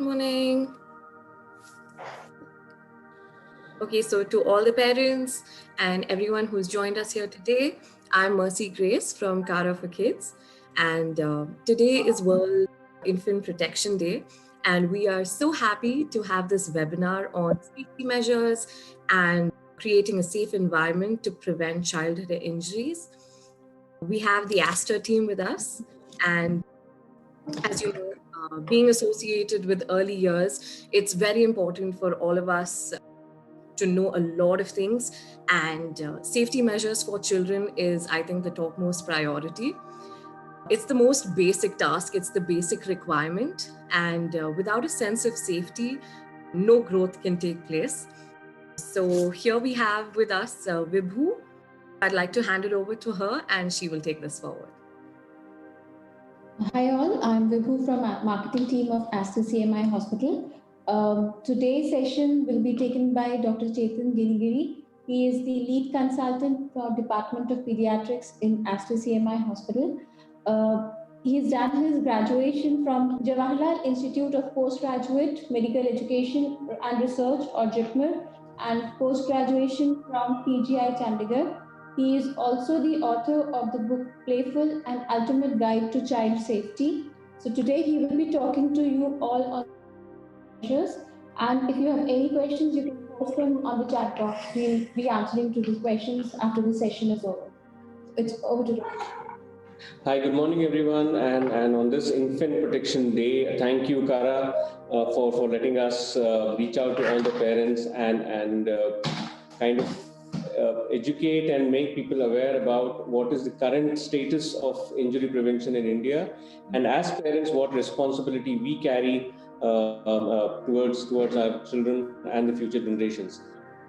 morning. Okay, so to all the parents and everyone who's joined us here today, I'm Mercy Grace from Kara4Kids, and today is World Infant Protection Day, and we are so happy to have this webinar on safety measures and creating a safe environment to prevent childhood injuries. We have the Aster team with us, and as you know, being associated with early years, it's very important for all of us to know a lot of things, and safety measures for children is, I think, the topmost priority. It's the most basic task, it's the basic requirement, and without a sense of safety, no growth can take place. So here we have with us Vibhu. I'd like to hand it over to her and she will take this forward. Hi all, I'm Vibhu from marketing team of Aster CMI Hospital. Today's session will be taken by Dr. Chetan Girigiri. He is the lead consultant for Department of Pediatrics in Aster CMI Hospital. He has done his graduation from Jawaharlal Institute of Postgraduate Medical Education and Research, or JIPMER, and post-graduation from PGI Chandigarh. He is also the author of the book Playful and Ultimate Guide to Child Safety. So today he will be talking to you all on measures. And if you have any questions, you can post them on the chat box. We'll be answering to the questions after the session is over. It's over to you. Hi, good morning, everyone. And on this Infant Protection Day, thank you, Kara, for letting us reach out to all the parents and kind of educate and make people aware about what is the current status of injury prevention in India, and as parents, what responsibility we carry towards our children and the future generations.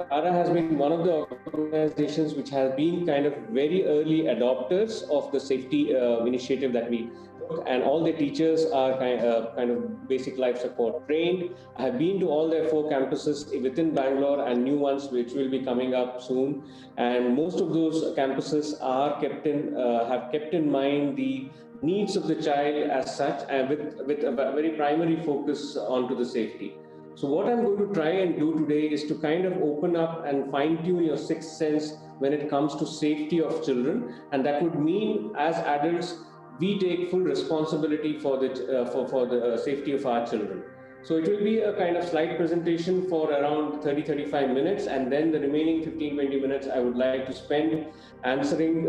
Kara has been one of the organizations which has been kind of very early adopters of the safety initiative that we took, and all the teachers are kind of basic life support trained. I have been to all their 4 campuses within Bangalore and new ones which will be coming up soon, and most of those campuses are have kept in mind the needs of the child as such, and with a very primary focus onto the safety. So what I'm going to try and do today is to kind of open up and fine-tune your sixth sense when it comes to safety of children, and that would mean as adults we take full responsibility for the safety of our children. So it will be a kind of slide presentation for around 30-35 minutes, and then the remaining 15-20 minutes I would like to spend answering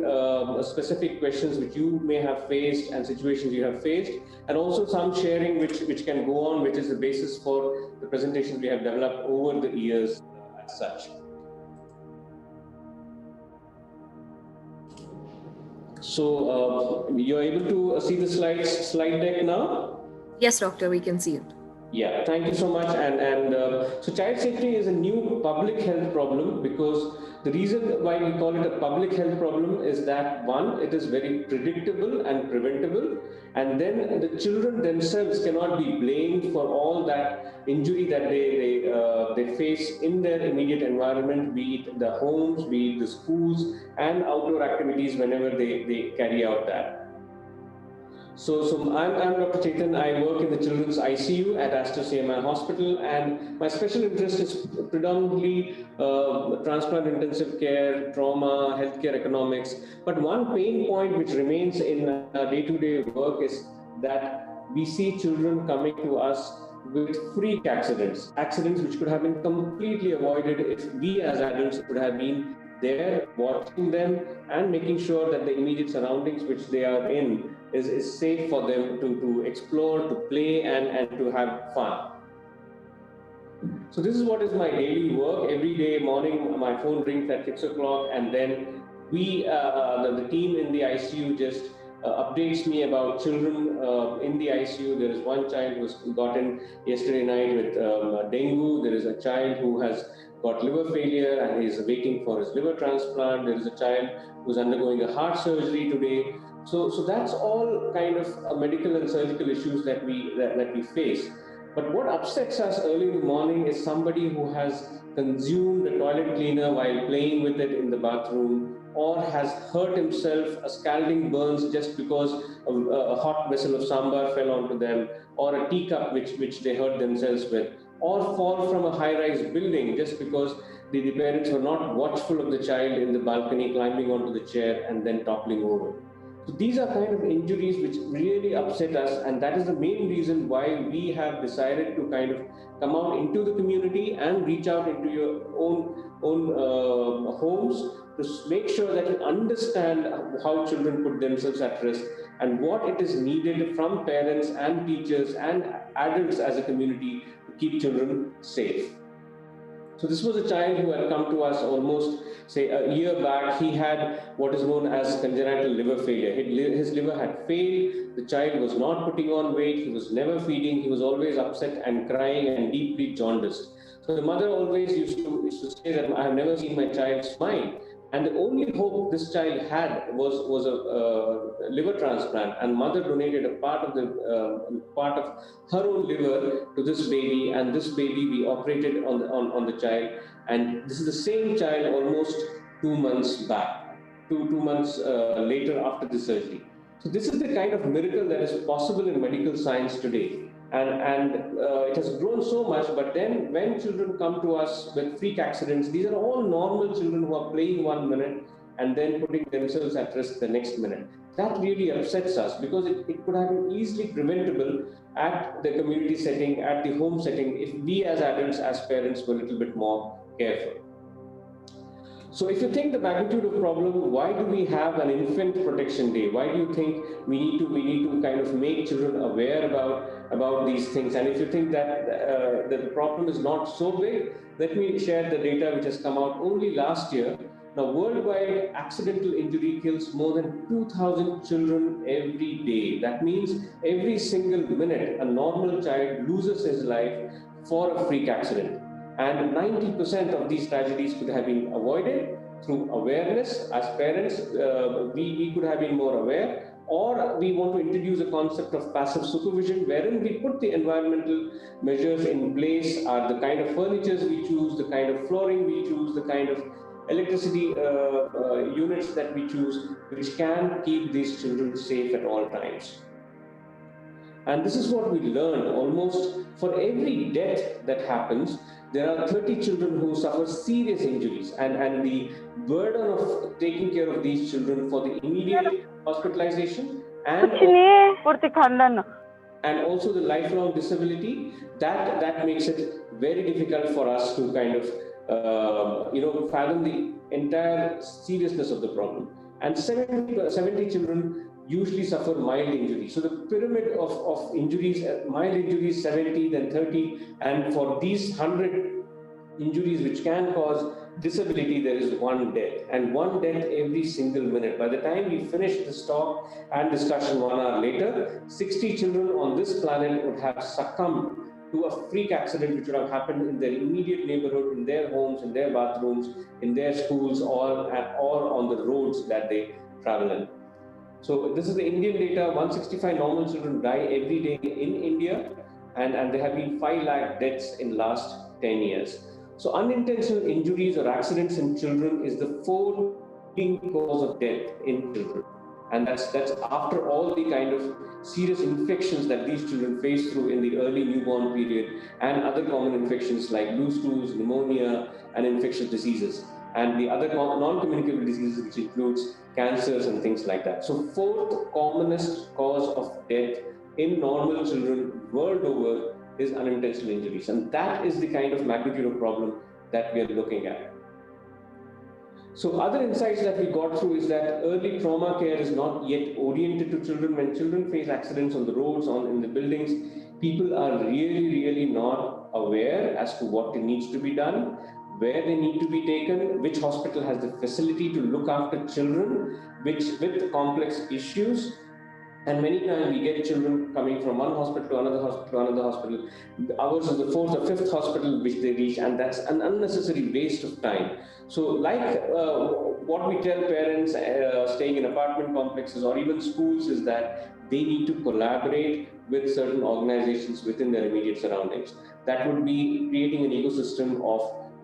specific questions which you may have faced and situations you have faced, and also some sharing which can go on, which is the basis for the presentations we have developed over the years as such. So you're able to see the slide deck now? Yes, doctor, we can see it. Yeah, thank you so much. So child safety is a new public health problem, because the reason why we call it a public health problem is that, one, it is very predictable and preventable, and then the children themselves cannot be blamed for all that injury that they face in their immediate environment, be it the homes, be it the schools, and outdoor activities whenever they carry out that. So I'm Dr. Chetan. I work in the children's ICU at Aster CMI Hospital, and my special interest is predominantly transplant intensive care, trauma, healthcare economics. But one pain point which remains in our day-to-day work is that we see children coming to us with freak accidents which could have been completely avoided if we as adults could have been there watching them and making sure that the immediate surroundings which they are in is safe for them to explore, to play, and to have fun. So this is what is my daily work. Every day morning, my phone rings at 6 o'clock, and then we, the team in the ICU, just updates me about children in the ICU. There is one child who got in yesterday night with dengue. There is a child who has got liver failure and is waiting for his liver transplant. There is a child who's undergoing a heart surgery today. So that's all kind of medical and surgical issues that we face. But what upsets us early in the morning is somebody who has consumed a toilet cleaner while playing with it in the bathroom, or has hurt himself, a scalding burns just because a hot vessel of sambar fell onto them, or a teacup which they hurt themselves with, or fall from a high-rise building just because the parents were not watchful of the child in the balcony climbing onto the chair and then toppling over. So these are kind of injuries which really upset us, and that is the main reason why we have decided to kind of come out into the community and reach out into your own homes to make sure that you understand how children put themselves at risk and what it is needed from parents and teachers and adults as a community to keep children safe. So this was a child who had come to us almost, say, a year back. He had what is known as congenital liver failure. His liver had failed. The child was not putting on weight. He was never feeding. He was always upset and crying and deeply jaundiced. So the mother always used to say that I have never seen my child smile. And the only hope this child had was a liver transplant, and mother donated a part of her own liver to this baby, and this baby we operated on the child, and this is the same child almost 2 months back, two months later after the surgery. So this is the kind of miracle that is possible in medical science today. And it has grown so much, but then when children come to us with freak accidents, these are all normal children who are playing 1 minute and then putting themselves at risk the next minute. That really upsets us because it could have been easily preventable at the community setting, at the home setting, if we as adults, as parents, were a little bit more careful. So if you think the magnitude of problem, why do we have an infant protection day? Why do you think we need to kind of make children aware about these things? And if you think that the problem is not so big, let me share the data which has come out only last year. Now, worldwide accidental injury kills more than 2,000 children every day. That means every single minute a normal child loses his life for a freak accident. And 90% of these tragedies could have been avoided through awareness. As parents, we could have been more aware, or we want to introduce a concept of passive supervision, wherein we put the environmental measures in place, are the kind of furnitures we choose, the kind of flooring we choose, the kind of electricity units that we choose, which can keep these children safe at all times. And this is what we learned. Almost for every death that happens, there are 30 children who suffer serious injuries, and the burden of taking care of these children for the immediate hospitalization and also the lifelong disability, that makes it very difficult for us to kind of fathom the entire seriousness of the problem. And 70 children usually suffer mild injuries. So the pyramid of injuries, mild injuries 70, then 30, and for these 100 injuries which can cause disability, there is one death, and one death every single minute. By the time we finish this talk and discussion 1 hour later, 60 children on this planet would have succumbed to a freak accident which would have happened in their immediate neighborhood, in their homes, in their bathrooms, in their schools, or on the roads that they travel in. So this is the Indian data. 165 normal children die every day in India, and there have been 5 lakh deaths in last 10 years. So unintentional injuries or accidents in children is the 4th leading cause of death in children. And that's after all the kind of serious infections that these children face through in the early newborn period, and other common infections like loose stools, pneumonia, and infectious diseases, and the other non-communicable diseases, which includes cancers and things like that. So 4th commonest cause of death in normal children world over is unintentional injuries. And that is the kind of magnitude of problem that we are looking at. So other insights that we got through is that early trauma care is not yet oriented to children. When children face accidents on the roads, in the buildings, people are really not aware as to what needs to be done, where they need to be taken, which hospital has the facility to look after children with complex issues, And many times we get children coming from one hospital to another hospital to another hospital. Ours is the fourth or fifth hospital which they reach, and that's an unnecessary waste of time. So, like what we tell parents staying in apartment complexes or even schools is that they need to collaborate with certain organizations within their immediate surroundings. That would be creating an ecosystem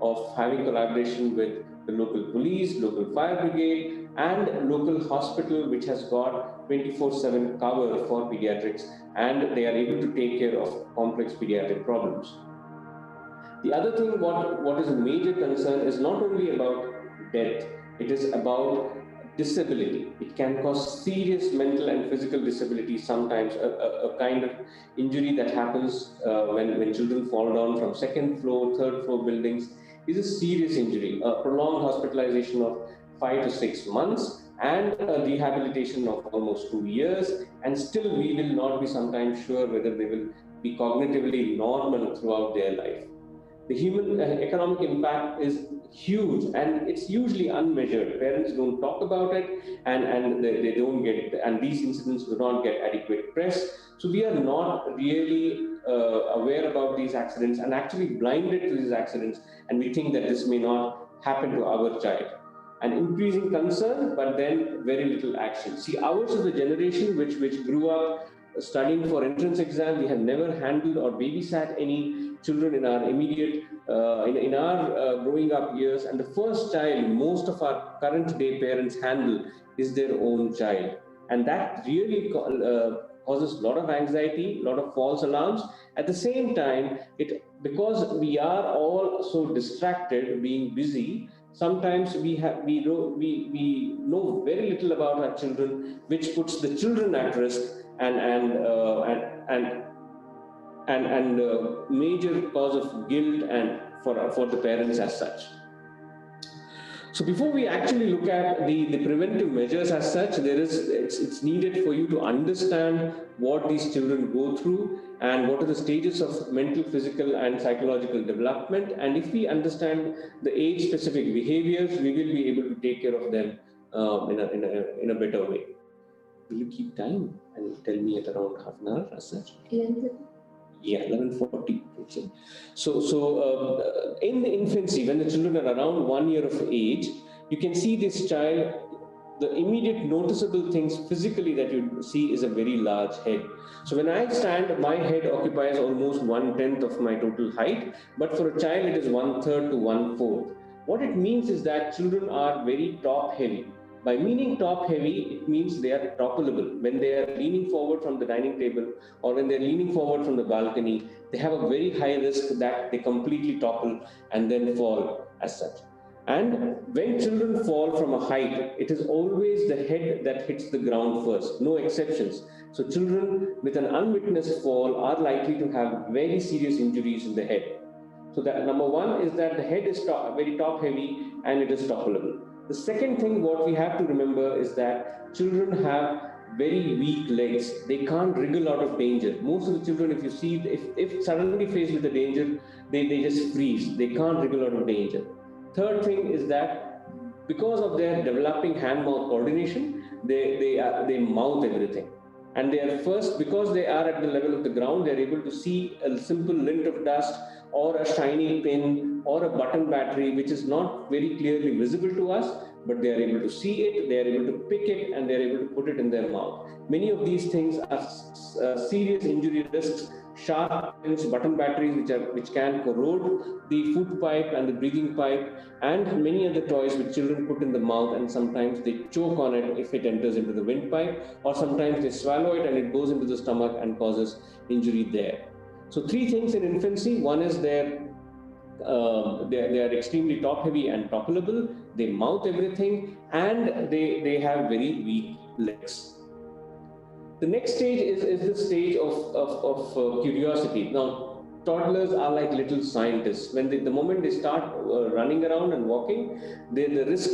of having collaboration with the local police, local fire brigade, and local hospital which has got 24/7 cover for pediatrics, and they are able to take care of complex pediatric problems. The other thing, what is a major concern is not only about death, it is about disability. It can cause serious mental and physical disability sometimes. A kind of injury that happens when children fall down from second floor, third floor buildings is a serious injury. A prolonged hospitalization of 5 to 6 months and a rehabilitation of almost 2 years, and still we will not be sometimes sure whether they will be cognitively normal throughout their life. The human economic impact is huge, and it's usually unmeasured. Parents don't talk about it, and they don't get it, and these incidents do not get adequate press. So we are not really aware about these accidents and actually blinded to these accidents, and we think that this may not happen to our child. An increasing concern, but then very little action. See, ours is the generation which grew up studying for entrance exam. We have never handled or babysat any children in our immediate in our growing up years, and the first child most of our current day parents handle is their own child, and that really causes a lot of anxiety, a lot of false alarms. At the same time, it because we are all so distracted, being busy, sometimes we know very little about our children, which puts the children at risk, and major cause of guilt and for the parents as such. So before we actually look at the preventive measures as such, it's needed for you to understand what these children go through and what are the stages of mental, physical, and psychological development. And if we understand the age-specific behaviors, we will be able to take care of them in a better way. Will you keep time and tell me at around half an hour as such? Yeah, 11:40. So in the infancy, when the children are around 1 year of age, you can see this child. The immediate noticeable things physically that you see is a very large head. So when I stand, my head occupies almost 1/10 of my total height, but for a child, it is 1/3 to 1/4. What it means is that children are very top heavy. By meaning top heavy, it means they are toppleable. When they are leaning forward from the dining table or when they're leaning forward from the balcony, they have a very high risk that they completely topple and then fall as such. And when children fall from a height, it is always the head that hits the ground first, no exceptions. So children with an unwitnessed fall are likely to have very serious injuries in the head. So that number one is that the head is very top heavy and it is toppleable. The second thing what we have to remember is that children have very weak legs. They can't wriggle out of danger. Most of the children, if you see, if suddenly faced with the danger, they just freeze. They can't wriggle out of danger. Third thing is that because of their developing hand-mouth coordination, they mouth everything. And they are first, because they are at the level of the ground, they are able to see a simple lint of dust or a shiny pin or a button battery, which is not very clearly visible to us, but they are able to see it, they are able to pick it, and they are able to put it in their mouth. Many of these things are serious injury risks. Sharp pins, button batteries, which can corrode the food pipe and the breathing pipe, and many other toys which children put in the mouth, and sometimes they choke on it if it enters into the windpipe, or sometimes they swallow it and it goes into the stomach and causes injury there. So three things in infancy. One is they are extremely top heavy and toppleable, they mouth everything, and they have very weak legs. The next stage is the stage of curiosity. Now, toddlers are like little scientists. When the moment they start running around and walking, the risk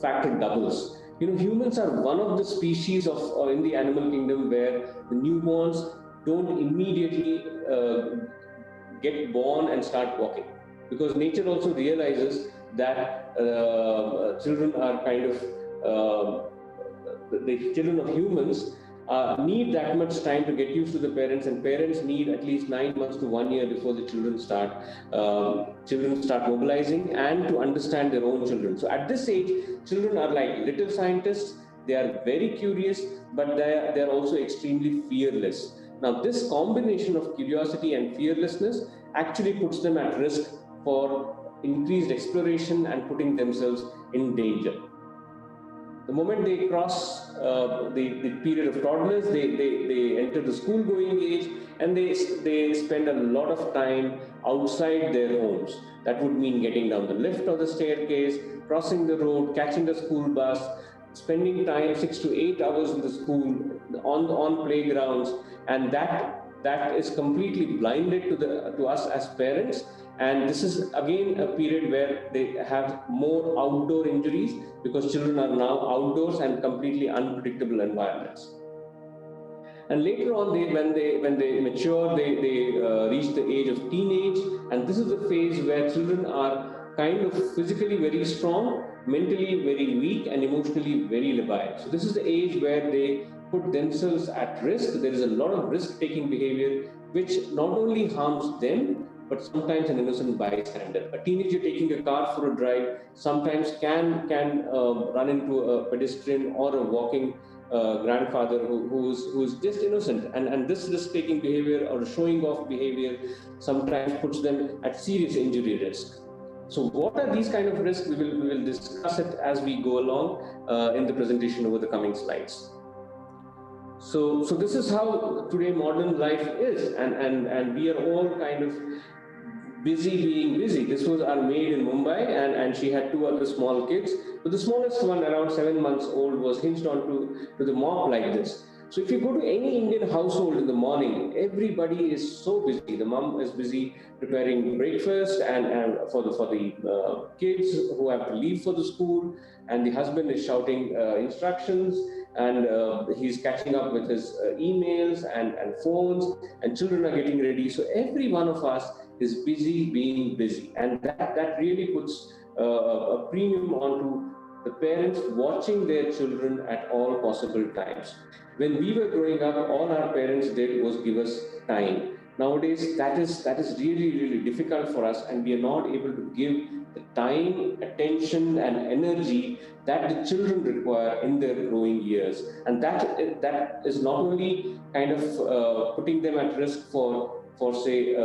factor doubles. Humans are one of the species in the animal kingdom where the newborns don't immediately get born and start walking, because nature also realizes that children are kind of the children of humans need that much time to get used to the parents, and parents need at least 9 months to 1 year before the children start mobilizing and to understand their own children. So at this age, children are like little scientists. They are very curious, but they are also extremely fearless. Now, this combination of curiosity and fearlessness actually puts them at risk for increased exploration and putting themselves in danger. The moment they cross the period of toddlers, they enter the school going age, and they spend a lot of time outside their homes. That would mean getting down the lift or the staircase, crossing the road, catching the school bus, spending time 6 to 8 hours in the school, on playgrounds, and that is completely blinded to us as parents. And this is again a period where they have more outdoor injuries because children are now outdoors and completely unpredictable environments. And later on, when they mature, they reach the age of teenage, and this is the phase where children are kind of physically very strong, mentally very weak, and emotionally very labile. So this is the age where they put themselves at risk. There is a lot of risk-taking behavior which not only harms them, but sometimes an innocent bystander. A teenager taking a car for a drive sometimes can run into a pedestrian or a walking grandfather who's just innocent, and this risk-taking behavior or showing off behavior sometimes puts them at serious injury risk. So what are these kind of risks? We will discuss it as we go along in the presentation over the coming slides. So this is how today modern life is, and we are all kind of busy being busy. This was our maid in Mumbai, and she had 2 other small kids. But the smallest one, around 7 months old, was hinged onto the mop like this. So if you go to any Indian household in the morning, everybody is so busy. The mom is busy preparing breakfast and for the kids who have to leave for the school, and the husband is shouting instructions, and he's catching up with his emails and phones, and children are getting ready. So every one of us is busy being busy, and that really puts a premium onto the parents watching their children at all possible times. When we were growing up, all our parents did was give us time. Nowadays, that is really difficult for us, and we are not able to give the time, attention, and energy that the children require in their growing years. And that is not only kind of putting them at risk for say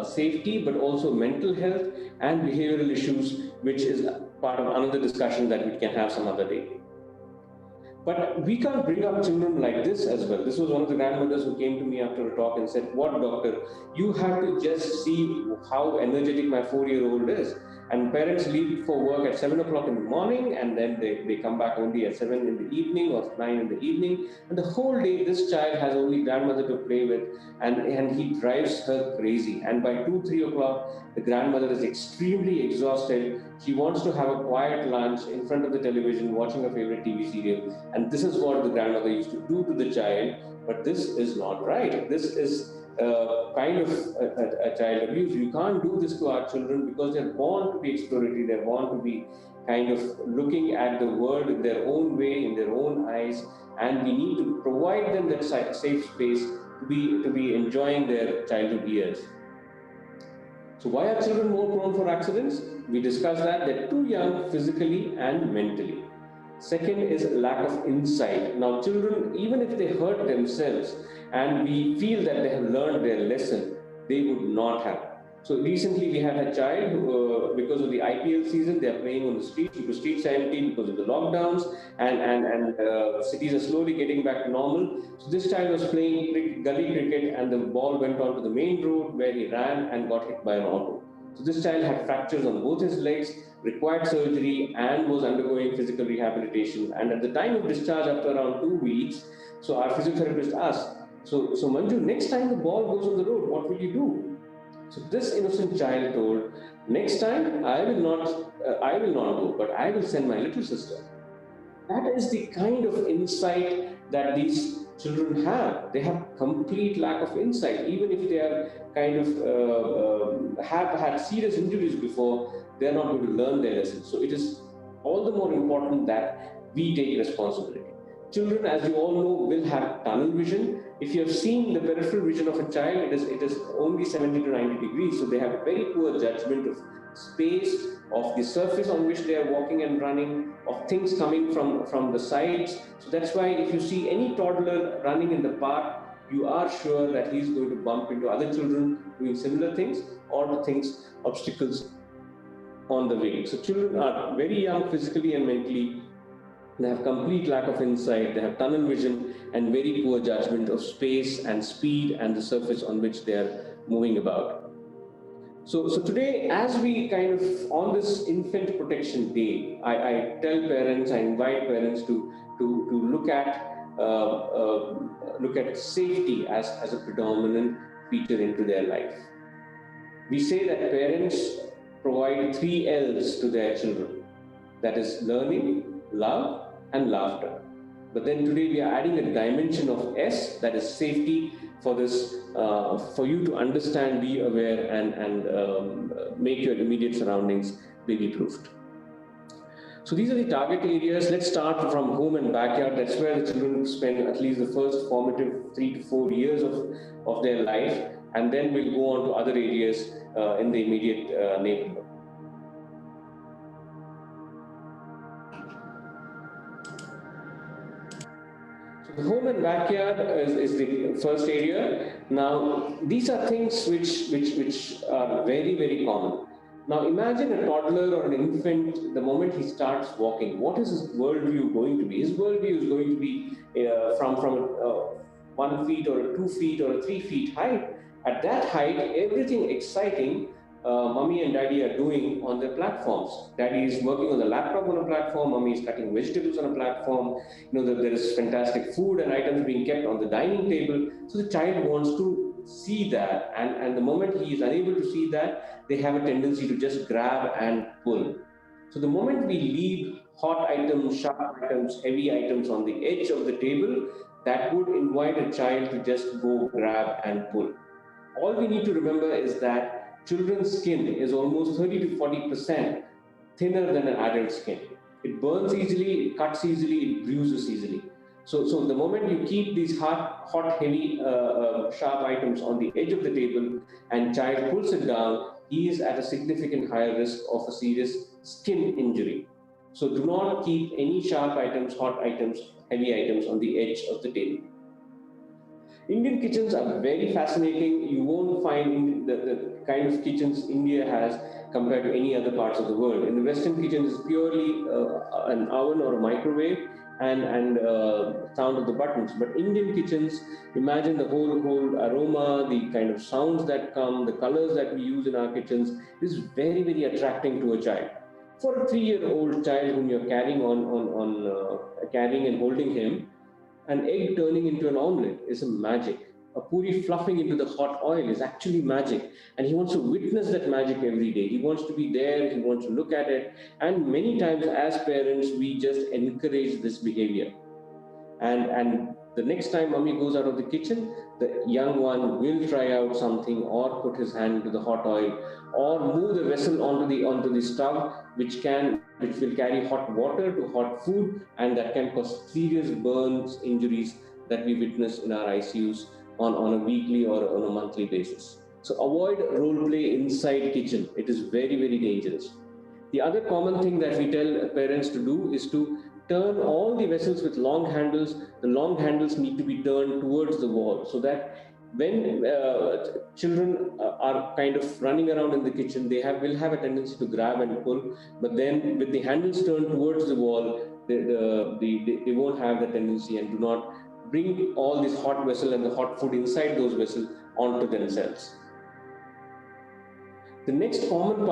safety, but also mental health and behavioral issues, which is part of another discussion that we can have some other day. But we can't bring up children like this as well. This was one of the grandmothers who came to me after a talk and said, "What, doctor, you have to just see how energetic my 4-year-old is." And parents leave for work at 7 o'clock in the morning, and then they come back only at 7 in the evening or 9 in the evening. And the whole day, this child has only grandmother to play with, and he drives her crazy. And by 2, 3 o'clock, the grandmother is extremely exhausted. She wants to have a quiet lunch in front of the television, watching her favorite TV serial. And this is what the grandmother used to do to the child. But this is not right. This is kind of a child abuse. You can't do this to our children because they're born to be exploratory. They're born to be kind of looking at the world in their own way, in their own eyes, and we need to provide them that safe space to be enjoying their childhood years. So why are children more prone for accidents? We discussed that they're too young physically and mentally. Second is lack of insight. Now, children, even if they hurt themselves and we feel that they have learned their lesson, they would not have. So recently we had a child who, because of the IPL season, they are playing on the streets because streets are empty because of the lockdowns, and cities are slowly getting back to normal. So this child was playing gully cricket, and the ball went onto the main road where he ran and got hit by an auto. So this child had fractures on both his legs, required surgery, and was undergoing physical rehabilitation. And at the time of discharge, after around 2 weeks, so our physiotherapist asked, so Manju, next time the ball goes on the road, what will you do? So this innocent child told, next time I will not go, but I will send my little sister. That is the kind of insight that these children have. They have complete lack of insight. Even if they are kind of have had serious injuries before, they are not going to learn their lessons. So it is all the more important that we take responsibility. Children, as you all know, will have tunnel vision. If you have seen the peripheral vision of a child, it is only 70 to 90 degrees. So they have very poor judgment of space, of the surface on which they are walking and running, of things coming from the sides. So that's why if you see any toddler running in the park, you are sure that he's going to bump into other children doing similar things or things, obstacles on the way. So children are very young physically and mentally. They have complete lack of insight, they have tunnel vision and very poor judgment of space and speed and the surface on which they are moving about. So today, as we kind of, on this Infant Protection Day, I tell parents, I invite parents to look at safety as a predominant feature into their life. We say that parents provide 3 L's to their children. That is learning, love, and laughter. But then today we are adding a dimension of S, that is safety, for this, for you to understand, be aware, and make your immediate surroundings baby-proofed. So these are the target areas. Let's start from home and backyard. That's where the children spend at least the first formative 3 to 4 years of their life, and then we'll go on to other areas in the immediate neighborhood. The home and backyard is the first area. Now, these are things which are very, very common. Now, imagine a toddler or an infant, the moment he starts walking, what is his worldview going to be? His worldview is going to be from 1 feet or 2 feet or 3 feet height. At that height, everything exciting mommy and daddy are doing on their platforms. Daddy is working on the laptop on a platform, mommy is cutting vegetables on a platform, there is fantastic food and items being kept on the dining table. So the child wants to see that, and the moment he is unable to see that, they have a tendency to just grab and pull. So the moment we leave hot items, sharp items, heavy items on the edge of the table, that would invite a child to just go grab and pull. All we need to remember is that children's skin is almost 30 to 40% thinner than an adult skin. It burns easily, it cuts easily, it bruises easily. So the moment you keep these hot, heavy, sharp items on the edge of the table and child pulls it down, he is at a significant higher risk of a serious skin injury. So do not keep any sharp items, hot items, heavy items on the edge of the table. Indian kitchens are very fascinating. You won't find the kind of kitchens India has compared to any other parts of the world. In the Western kitchen, it's purely an oven or a microwave and sound of the buttons. But Indian kitchens, imagine the whole aroma, the kind of sounds that come, the colors that we use in our kitchens is very, very attracting to a child. For a 3-year-old child whom you're carrying carrying and holding him, an egg turning into an omelette is a magic. A puri fluffing into the hot oil is actually magic. And he wants to witness that magic every day. He wants to be there, he wants to look at it. And many times as parents, we just encourage this behavior. And the next time mommy goes out of the kitchen, the young one will try out something or put his hand into the hot oil or move the vessel onto the stove, which will carry hot water to hot food, and that can cause serious burns, injuries that we witness in our ICUs on a weekly or on a monthly basis. So avoid role play inside kitchen. It is very, very dangerous. The other common thing that we tell parents to do is to turn all the vessels with long handles. The long handles need to be turned towards the wall, so that when children are kind of running around in the kitchen, will have a tendency to grab and pull. But then with the handles turned towards the wall, they won't have the tendency and do not bring all this hot vessel and the hot food inside those vessels onto themselves. The next common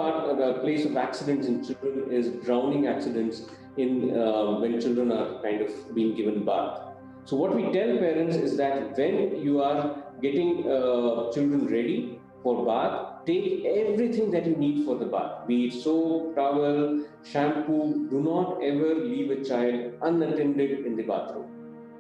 place of accidents in children is drowning accidents when children are kind of being given bath. So what we tell parents is that when you are getting children ready for bath, take everything that you need for the bath, be it soap, towel, shampoo. Do not ever leave a child unattended in the bathroom,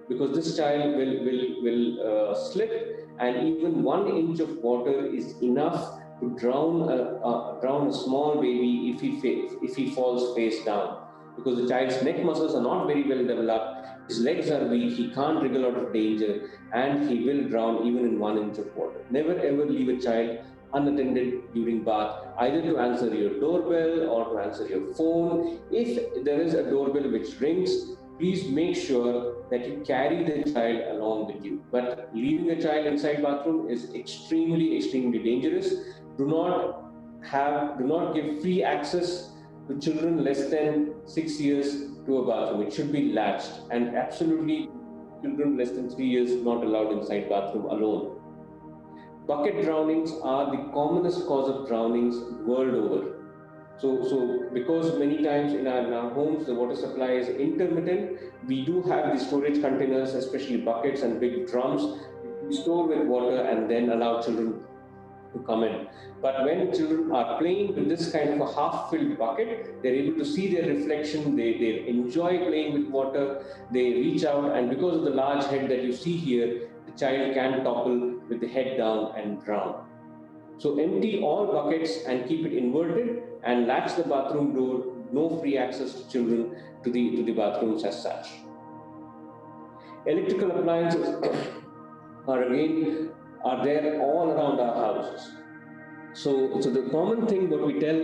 because this child will slip, and even 1 inch of water is enough to drown a small baby if he falls face down. because the child's neck muscles are not very well developed, his legs are weak, he can't wriggle out of danger, and he will drown even in 1 inch of water. Never ever leave a child unattended during bath, either to answer your doorbell or to answer your phone. If there is a doorbell which rings, please make sure that you carry the child along with you. But leaving a child inside bathroom is extremely dangerous. Do not give free access to children less than 6 years to a bathroom. It should be latched, and absolutely children less than 3 years not allowed inside bathroom alone. Bucket drownings are the commonest cause of drownings world over. So because many times in our homes the water supply is intermittent, we do have the storage containers, especially buckets and big drums, we store with water and then allow children to come in. But when children are playing with this kind of a half-filled bucket, they're able to see their reflection, they enjoy playing with water, they reach out, and because of the large head that you see here, the child can topple with the head down and drown. So empty all buckets and keep it inverted and latch the bathroom door. No free access to children to the bathrooms as such. Electrical appliances are there all around our houses. So the common thing what we tell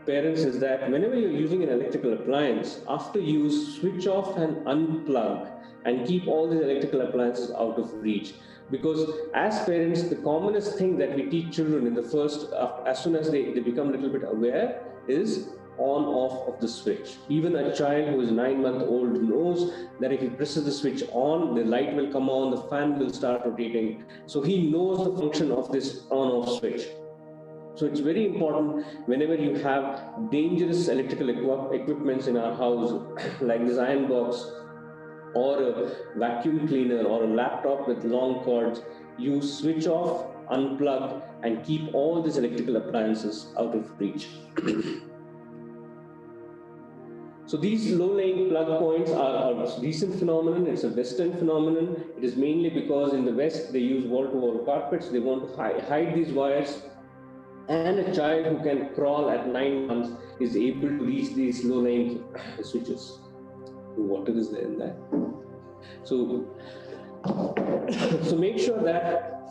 parents is that whenever you're using an electrical appliance, after use, switch off and unplug and keep all these electrical appliances out of reach. Because as parents, the commonest thing that we teach children in the first, as soon as they become a little bit aware, is on off of the switch. Even a child who is 9-month-old knows that if he presses the switch on, the light will come on, the fan will start rotating. So he knows the function of this on-off switch. So it's very important whenever you have dangerous electrical equipments in our house, like this iron box, or a vacuum cleaner, or a laptop with long cords, you switch off, unplug, and keep all these electrical appliances out of reach. So these low-lying plug points are a recent phenomenon. It's a Western phenomenon. It is mainly because in the West, they use wall-to-wall carpets. They want to hide these wires. And a child who can crawl at 9 months is able to reach these low-lying switches. The water is there in that. So make sure that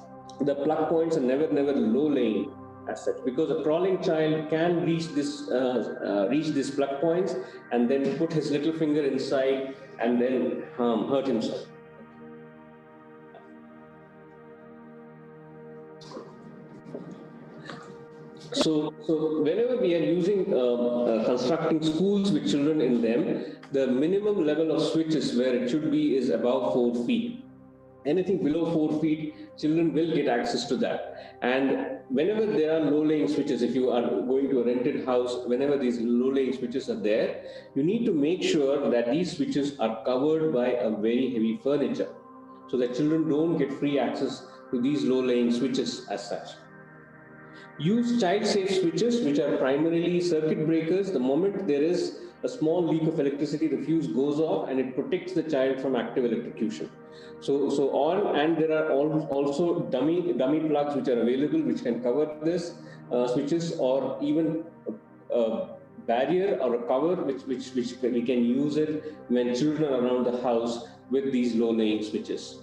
the plug points are never low-lying as such, because a crawling child can reach these plug points and then put his little finger inside and then hurt himself. So whenever we are using constructing schools with children in them, the minimum level of switches where it should be is above 4 feet. Anything below 4 feet, children will get access to that. And whenever there are low-lying switches, if you are going to a rented house, whenever these low-lying switches are there, you need to make sure that these switches are covered by a very heavy furniture, so that children don't get free access to these low-lying switches as such. Use child-safe switches, which are primarily circuit breakers. The moment there is a small leak of electricity, the fuse goes off and it protects the child from active electrocution. And there are also dummy plugs which are available, which can cover this switches, or even a barrier or a cover which we can use it when children are around the house with these low-lying switches.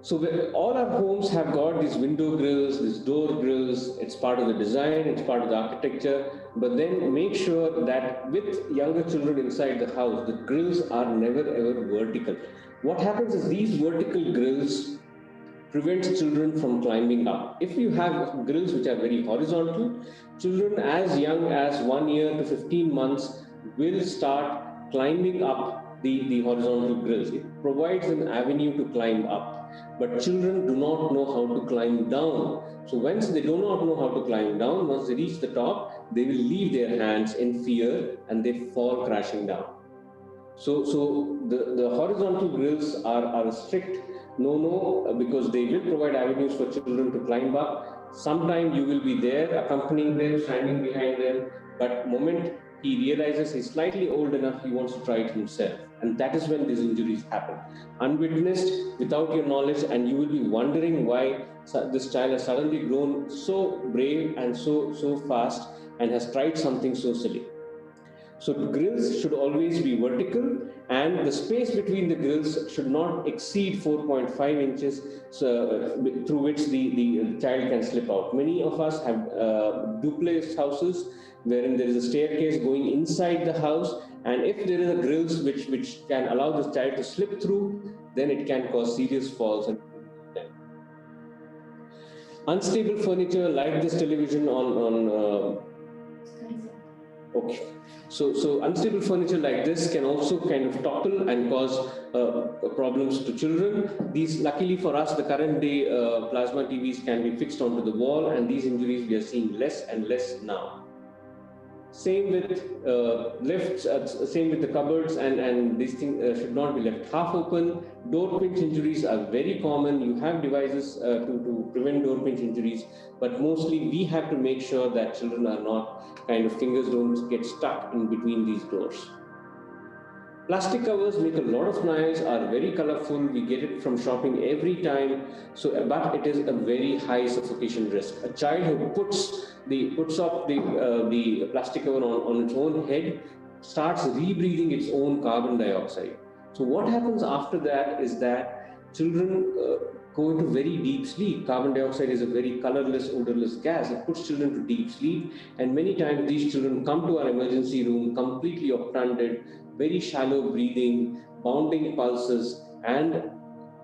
So all our homes have got these window grills, these door grills. It's part of the design, it's part of the architecture. But then make sure that with younger children inside the house, the grills are never ever vertical. What happens is these vertical grills prevent children from climbing up. If you have grills which are very horizontal, children as young as 1 year to 15 months will start climbing up the horizontal grills. It provides an avenue to climb up. But children do not know how to climb down. So once they do not know how to climb down, once they reach the top, they will leave their hands in fear and they fall crashing down. So the horizontal grills are a strict no, because they will provide avenues for children to climb up. Sometime you will be there, accompanying them, standing behind them, but moment he realizes he's slightly old enough, he wants to try it himself. And that is when these injuries happen. Unwitnessed, without your knowledge, and you will be wondering why this child has suddenly grown so brave and so fast and has tried something so silly. So grills should always be vertical, and the space between the grills should not exceed 4.5 inches, through which the child can slip out. Many of us have duplex houses wherein there is a staircase going inside the house, and if there is a grills which can allow the child to slip through, then it can cause serious falls and unstable furniture like this television on okay. So unstable furniture like this can also kind of topple and cause problems to children. These, luckily for us, the current day plasma TVs can be fixed onto the wall, and these injuries we are seeing less and less now. Same with lifts, same with the cupboards, and these things should not be left half open. Door pinch injuries are very common. You have devices to prevent door pinch injuries, but mostly we have to make sure that children are not fingers don't get stuck in between these doors. Plastic covers make a lot of noise, are very colorful. We get it from shopping every time. But it is a very high suffocation risk. A child who puts up the plastic cover on its own head starts rebreathing its own carbon dioxide. So what happens after that is that children go into very deep sleep. Carbon dioxide is a very colorless, odorless gas. It puts children to deep sleep, and many times these children come to our emergency room completely obtunded, very shallow breathing, bounding pulses, and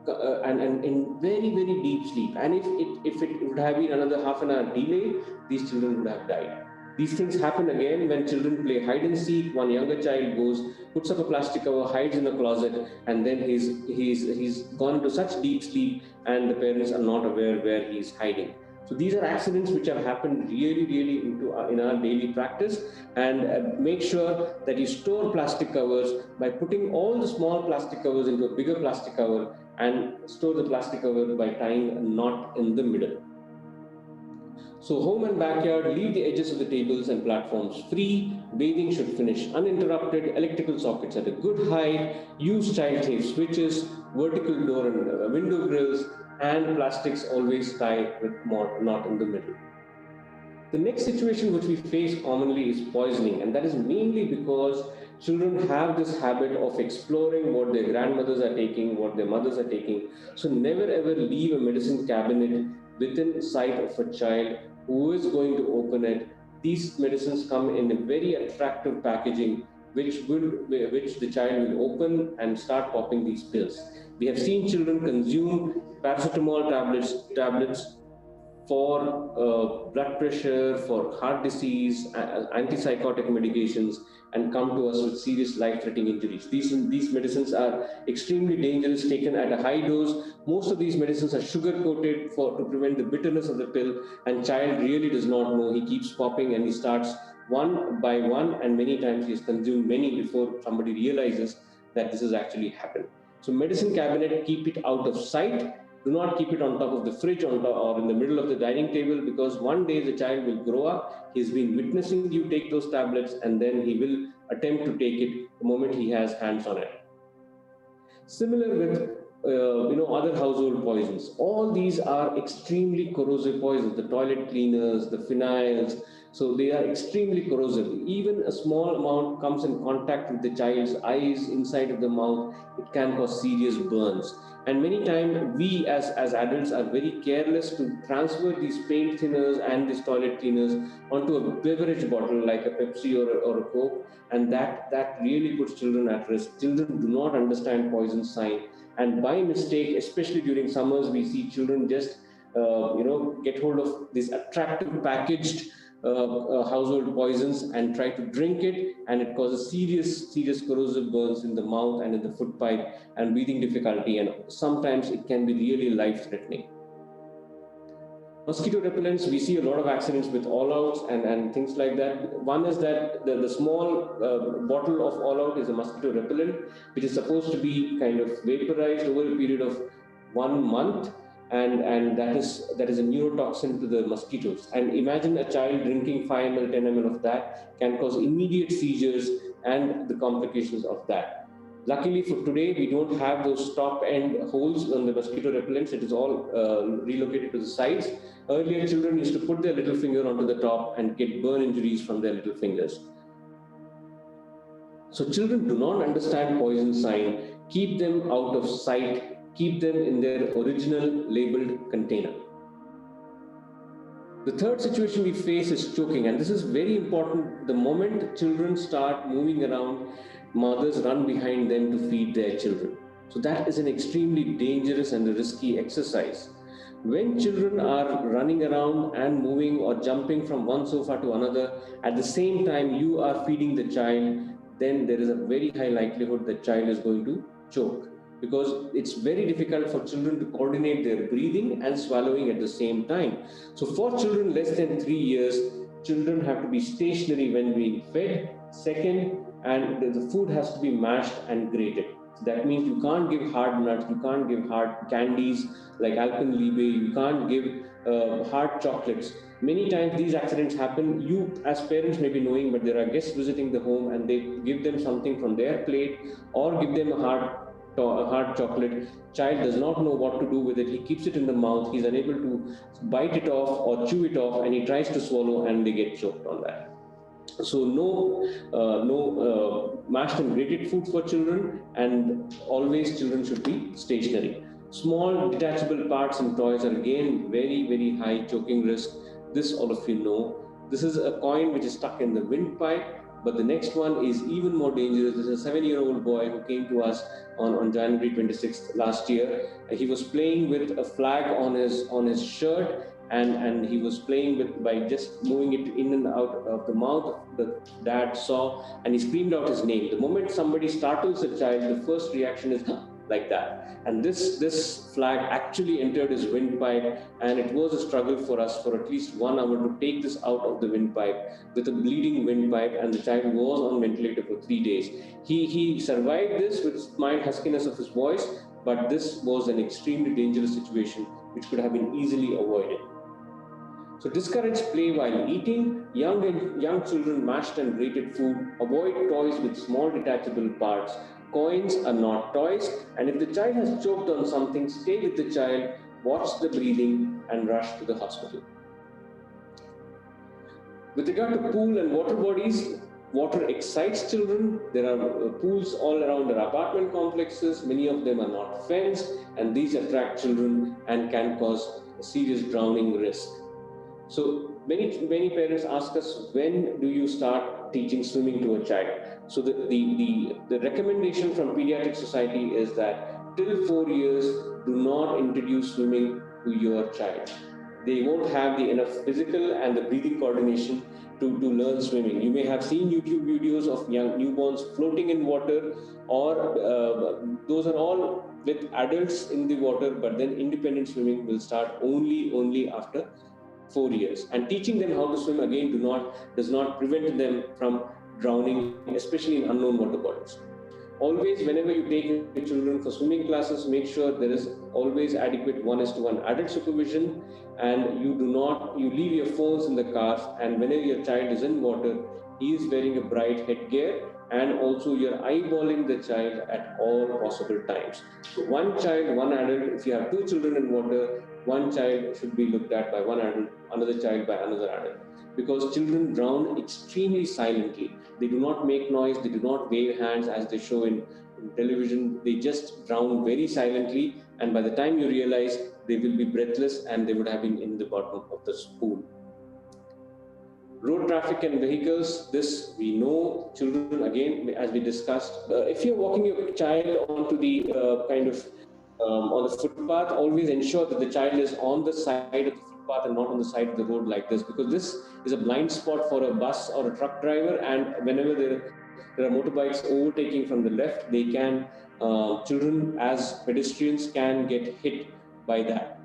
in very, very deep sleep. And if it would have been another half an hour delay, these children would have died. These things happen again when children play hide and seek. One younger child puts up a plastic cover, hides in a closet, and then he's gone into such deep sleep, and the parents are not aware where he's hiding. So these are accidents which have happened really in our daily practice. And make sure that you store plastic covers by putting all the small plastic covers into a bigger plastic cover, and store the plastic cover by tying a knot in the middle. So home and backyard, leave the edges of the tables and platforms free. Bathing should finish uninterrupted. Electrical sockets at a good height. Use child-safe switches, vertical door and window grills, and plastics always tie with knot in the middle. The next situation which we face commonly is poisoning, and that is mainly because children have this habit of exploring what their grandmothers are taking, what their mothers are taking. So never ever leave a medicine cabinet within sight of a child who is going to open it. These medicines come in a very attractive packaging, which the child will open and start popping these pills. We have seen children consume paracetamol tablets for blood pressure, for heart disease, antipsychotic medications, and come to us with serious life-threatening injuries. These medicines are extremely dangerous, taken at a high dose. Most of these medicines are sugar-coated to prevent the bitterness of the pill, and child really does not know. He keeps popping, and he starts one by one, and many times he has consumed many before somebody realizes that this has actually happened. So medicine cabinet, keep it out of sight. Do not keep it on top of the fridge or in the middle of the dining table, because one day the child will grow up. He's been witnessing you take those tablets, and then he will attempt to take it the moment he has hands on it. Similar with other household poisons. All these are extremely corrosive poisons. The toilet cleaners, the phenyls, so they are extremely corrosive. Even a small amount comes in contact with the child's eyes, inside of the mouth, it can cause serious burns. And many times we as adults are very careless to transfer these paint thinners and these toilet cleaners onto a beverage bottle like a Pepsi or a Coke, and that really puts children at risk. Children do not understand poison sign, and by mistake, especially during summers, we see children just get hold of this attractive packaged household poisons and try to drink it, and it causes serious corrosive burns in the mouth and in the foot pipe and breathing difficulty, and sometimes it can be really life-threatening. Mosquito repellents, we see a lot of accidents with all-outs and things like that. One is that the small bottle of all-out is a mosquito repellent, which is supposed to be kind of vaporized over a period of 1 month, and that is a neurotoxin to the mosquitoes. And imagine a child drinking 5 ml, 10 ml of that can cause immediate seizures and the complications of that. Luckily for today, we don't have those top end holes on the mosquito repellents. It is all relocated to the sides. Earlier, children used to put their little finger onto the top and get burn injuries from their little fingers. So children do not understand poison sign. Keep them out of sight. Keep them in their original labeled container. The third situation we face is choking, and this is very important. The moment children start moving around, mothers run behind them to feed their children. So that is an extremely dangerous and a risky exercise. When children are running around and moving or jumping from one sofa to another, at the same time you are feeding the child, then there is a very high likelihood the child is going to choke, because it's very difficult for children to coordinate their breathing and swallowing at the same time. So for children less than 3 years, children have to be stationary when being fed. Second, and the food has to be mashed and grated. That means you can't give hard nuts, you can't give hard candies like Alpenliebe, you can't give hard chocolates. Many times these accidents happen. You as parents may be knowing, but there are guests visiting the home and they give them something from their plate or give them a hard chocolate. Child does not know what to do with it. He keeps it in the mouth. He's unable to bite it off or chew it off, and he tries to swallow, and they get choked on that. So no mashed and grated food for children, and always children should be stationary. Small detachable parts and toys are again very high choking risk. This all of you know. This is a coin which is stuck in the windpipe. But the next one is even more dangerous. This is a 7-year-old boy who came to us on January 26th last year. He was playing with a flag on his shirt, and he was playing with by just moving it in and out of the mouth. The dad saw and he screamed out his name. The moment somebody startles a child, the first reaction is like that. And this flag actually entered his windpipe, and it was a struggle for us for at least 1 hour to take this out of the windpipe with a bleeding windpipe, and the child was on ventilator for 3 days. He survived this with mild huskiness of his voice, but this was an extremely dangerous situation which could have been easily avoided. So discourage play while eating. Young children mashed and grated food. Avoid toys with small detachable parts. Coins are not toys, and if the child has choked on something, stay with the child, watch the breathing, and rush to the hospital. With regard to pool and water bodies, water excites children. There are pools all around our apartment complexes. Many of them are not fenced, and these attract children and can cause a serious drowning risk. So many parents ask us, when do you start teaching swimming to a child? So the recommendation from Pediatric Society is that till 4 years, do not introduce swimming to your child. They won't have the enough physical and the breathing coordination to learn swimming. You may have seen YouTube videos of young newborns floating in water, or those are all with adults in the water, but then independent swimming will start only after 4 years. And teaching them how to swim again does not prevent them from drowning, especially in unknown water bodies. Always, whenever you take your children for swimming classes, make sure there is always adequate 1:1 adult supervision, and you leave your phones in the cars, and whenever your child is in water, he is wearing a bright headgear, and also you're eyeballing the child at all possible times. So one child, one adult. If you have 2 children in water, one child should be looked at by one adult, another child by another adult. Because children drown extremely silently. They do not make noise, they do not wave hands as they show in television. They just drown very silently, and by the time you realize, they will be breathless and they would have been in the bottom of the pool. Road traffic and vehicles, this we know. Children, again, as we discussed, if you're walking your child onto the on the footpath, always ensure that the child is on the side of the footpath and not on the side of the road like this, because this is a blind spot for a bus or a truck driver, and whenever there are motorbikes overtaking from the left, they can children as pedestrians can get hit by that.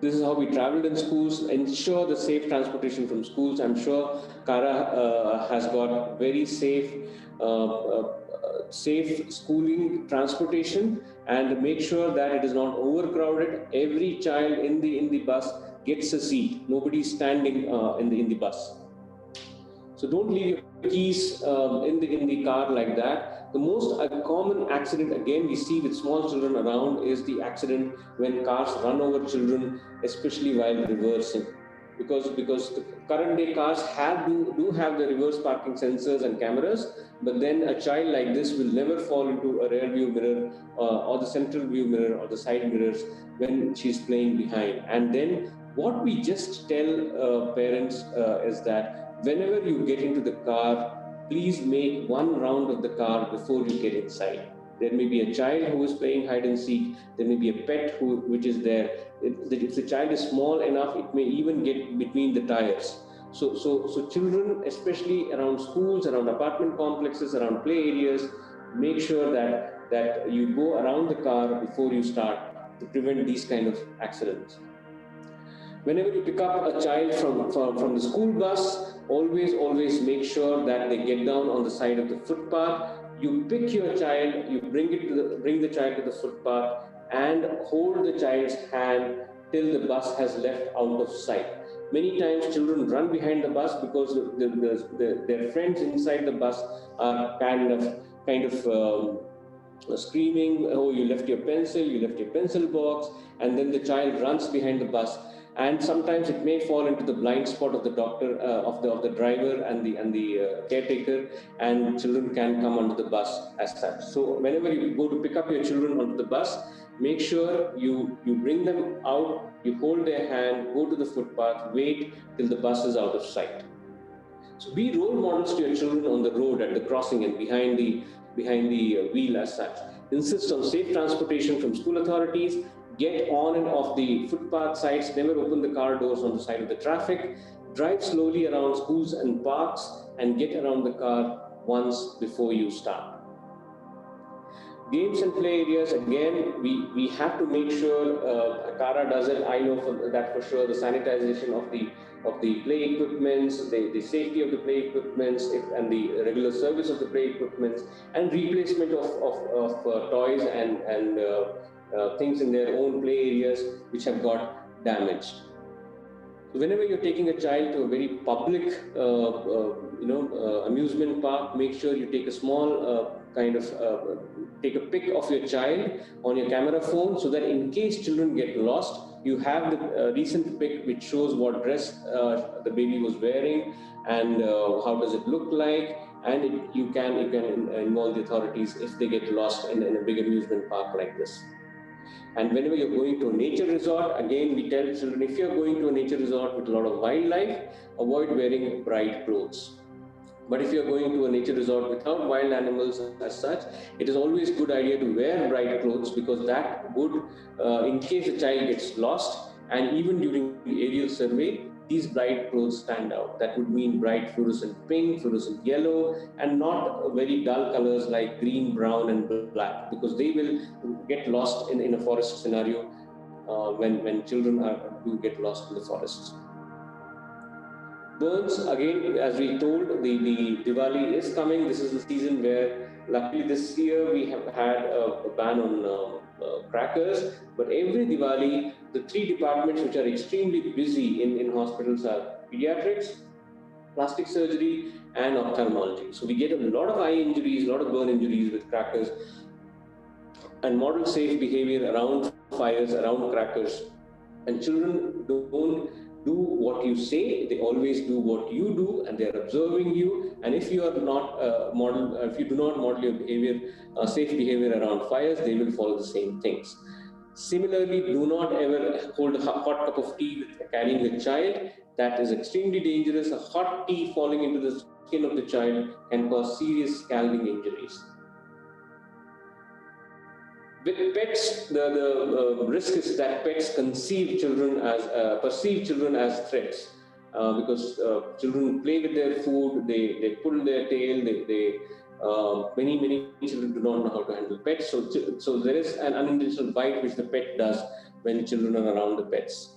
This is how we traveled in schools. Ensure the safe transportation from schools. I'm sure Kara has got very safe schooling transportation, and make sure that it is not overcrowded. Every child in the bus gets a seat. Nobody is standing in the bus. So don't leave your keys in the car like that. The most common accident, again, we see with small children around is the accident when cars run over children, especially while reversing. because the current day cars do have the reverse parking sensors and cameras, but then a child like this will never fall into a rear view mirror or the central view mirror or the side mirrors when she's playing behind. And then what we just tell parents is that whenever you get into the car, please make one round of the car before you get inside. There may be a child who is playing hide and seek. There may be a pet which is there. If the child is small enough, it may even get between the tires. So children, especially around schools, around apartment complexes, around play areas, make sure that you go around the car before you start to prevent these kind of accidents. Whenever you pick up a child from the school bus, always make sure that they get down on the side of the footpath. You pick your child, you bring the child to the footpath and hold the child's hand till the bus has left out of sight. Many times children run behind the bus because their friends inside the bus are kind of screaming, "Oh, you left your pencil box," and then the child runs behind the bus. And sometimes it may fall into the blind spot of the doctor, of the driver and the caretaker, and children can come onto the bus as such. So whenever you go to pick up your children onto the bus, make sure you bring them out, you hold their hand, go to the footpath, wait till the bus is out of sight. So be role models to your children on the road, at the crossing, and behind the wheel as such. Insist on safe transportation from school authorities. Get on and off the footpath sides. Never open the car doors on the side of the traffic. Drive slowly around schools and parks, and get around the car once before you start. Games and play areas, again, we have to make sure, Kara does it, I know that for sure, the sanitization of the play equipments, the safety of the play equipments, and the regular service of the play equipments, and replacement of toys and things in their own play areas which have got damaged. So whenever you're taking a child to a very public, amusement park, make sure you take a small take a pic of your child on your camera phone, so that in case children get lost, you have the recent pic which shows what dress the baby was wearing and how does it look like, and you can involve the authorities if they get lost in a big amusement park like this. And whenever you're going to a nature resort, again, we tell children, if you're going to a nature resort with a lot of wildlife, avoid wearing bright clothes. But if you're going to a nature resort without wild animals as such, it is always a good idea to wear bright clothes, because that would, in case a child gets lost, and even during the aerial survey, these bright clothes stand out. That would mean bright fluorescent pink, fluorescent yellow, and not very dull colors like green, brown, and black, because they will get lost in a forest scenario when children do get lost in the forests. Burns, again, as we told, the Diwali is coming. This is the season where, luckily this year, we have had a ban on crackers. But every Diwali, the three departments which are extremely busy in hospitals are pediatrics, plastic surgery, and ophthalmology. So we get a lot of eye injuries, a lot of burn injuries with crackers. And model safe behavior around fires, around crackers. And children don't do what you say, they always do what you do, and they're observing you. And if you are not if you do not model your behavior, safe behavior around fires, they will follow the same things. Similarly, do not ever hold a hot cup of tea with carrying a child. That is extremely dangerous. A hot tea falling into the skin of the child can cause serious scalding injuries. With pets, the risk is that pets perceive children as threats, because children play with their food, they pull their tail, many children do not know how to handle pets. So there is an unintentional bite which the pet does when children are around the pets.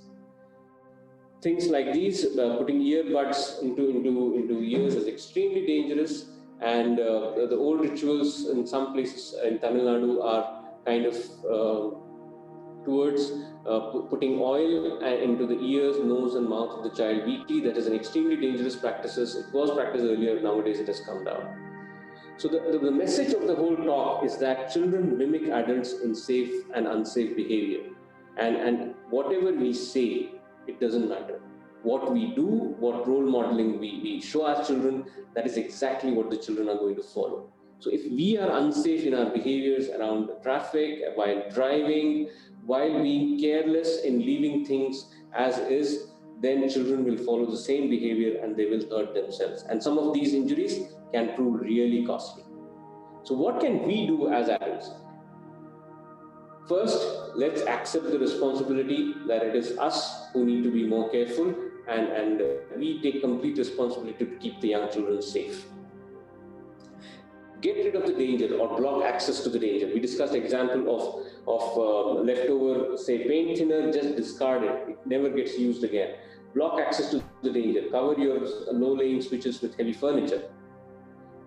Things like these, putting earbuds into ears, is extremely dangerous. And the old rituals in some places in Tamil Nadu are kind of towards putting oil into the ears, nose, and mouth of the child weekly. That is an extremely dangerous practice. It was practiced earlier, nowadays it has come down. So the message of the whole talk is that children mimic adults in safe and unsafe behavior. And whatever we say, it doesn't matter. what we do, what role modeling we show our children, that is exactly what the children are going to follow. So if we are unsafe in our behaviors around traffic, while driving, while being careless in leaving things as is, then children will follow the same behavior and they will hurt themselves. And some of these injuries can prove really costly. So what can we do as adults? First, let's accept the responsibility that it is us who need to be more careful, and we take complete responsibility to keep the young children safe. Get rid of the danger or block access to the danger. We discussed example of leftover, say, paint thinner, just discard it. It never gets used again. Block access to the danger. Cover your low-lying switches with heavy furniture.